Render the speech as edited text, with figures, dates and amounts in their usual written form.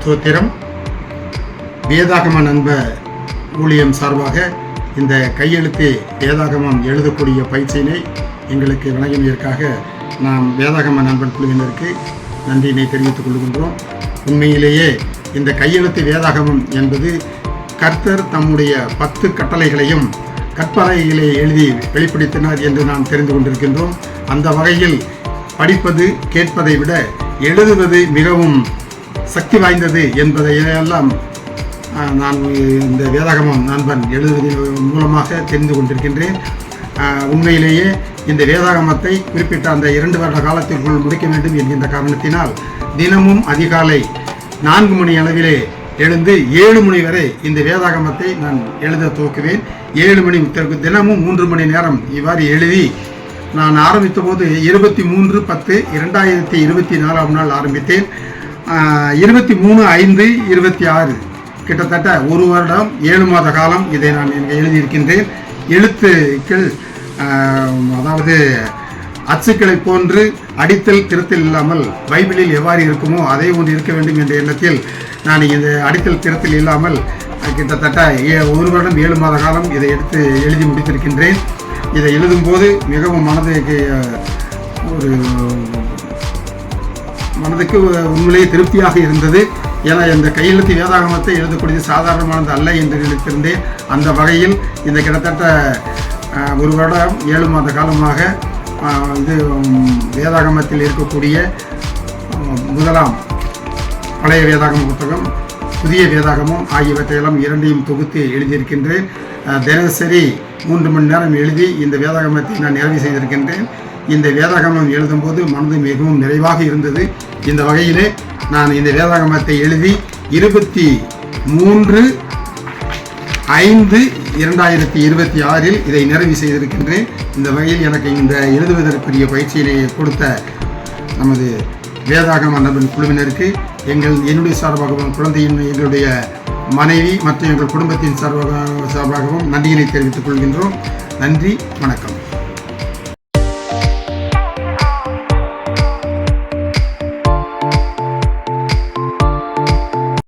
ஸ்தோத்திரம். வேதாகம நண்ப ஊழியம் சார்பாக இந்த கையெழுத்து வேதாகமம் எழுதக்கூடிய பயிற்சியினை எங்களுக்கு வழங்கியதற்காக நாம் வேதாகம நண்பன் குழுவினருக்கு நன்றியினை தெரிவித்துக் கொள்கின்றோம். உண்மையிலேயே இந்த கையெழுத்து வேதாகமம் என்பது கர்த்தர் தம்முடைய 10 கட்டளைகளையும் கற்பலகைகளை எழுதி வெளிப்படுத்தினார் என்று நாம் தெரிந்து கொண்டிருக்கின்றோம். அந்த வகையில் படிப்பது கேட்பதை விட எழுதுவது மிகவும் சக்தி வாய்ந்தது என்பதையெல்லாம் நான் இந்த வேதாகமம் நண்பன் எழுதுவதன் மூலமாக தெரிந்து கொண்டிருக்கின்றேன். உண்மையிலேயே இந்த வேதாகமத்தை குறிப்பிட்ட அந்த 2 வருட காலத்திற்குள் முடிக்க வேண்டும் என்கின்ற காரணத்தினால் தினமும் அதிகாலை 4 மணி அளவிலே எழுந்து 7 மணி வரை இந்த வேதாகமத்தை நான் எழுத துவக்குவேன். 7 மணி தினமும் 3 மணி நேரம் இவ்வாறு எழுதி நான் ஆரம்பித்த போது 23/10/2024 நாள் ஆரம்பித்தேன். 23/5/26 கிட்டத்தட்ட 1 வருடம் 7 மாத காலம் இதை நான் எழுதியிருக்கின்றேன். எழுத்துக்கள் அதாவது அச்சுக்களை போன்று அடித்தல் திருத்தல் இல்லாமல் பைபிளில் எவ்வாறு இருக்குமோ அதே ஒன்று இருக்க வேண்டும் என்ற எண்ணத்தில் நான் இந்த அடித்தல் திருத்தல் இல்லாமல் கிட்டத்தட்ட 1 வருடம் 7 மாத காலம் இதை எடுத்து எழுதி முடித்திருக்கின்றேன். இதை எழுதும்போது மிகவும் மனதுக்கு உண்மையிலேயே திருப்தியாக இருந்தது. ஏன்னா இந்த கையெழுத்து வேதாகமத்தை எழுதக்கூடியது சாதாரணமானது அல்ல என்று நினைத்திருந்தேன். அந்த வகையில் இந்த கிட்டத்தட்ட 1 வருடம் 7 மாத காலமாக இது வேதாகமத்தில் இருக்கக்கூடிய முதலாம் பழைய வேதாகம புத்தகம், புதிய வேதாகமம் ஆகியவற்றையெல்லாம் 2ஐயும் தொகுத்து எழுதியிருக்கின்றேன். தினசரி 3 மணி நேரம் எழுதி இந்த வேதாகமத்தை நான் நிறைவு செய்திருக்கின்றேன். இந்த வேதாகமம் எழுதும்போது மனது மிகவும் நிறைவாக இருந்தது. இந்த வகையிலே நான் இந்த வேதாகமத்தை எழுதி 23/5/2026 இதை நிறைவு செய்திருக்கின்றேன். இந்த வகையில் எனக்கு இந்த எழுதுவதற்குரிய பயிற்சியினை கொடுத்த நமது வேதாகம நண்பன் குழுவினருக்கு என்னுடைய சார்பாகவும் குழந்தையின் எங்களுடைய மனைவி மற்றும் எங்கள் குடும்பத்தின் சார்பாகவும் நன்றியினை தெரிவித்துக் கொள்கின்றோம். நன்றி, வணக்கம்.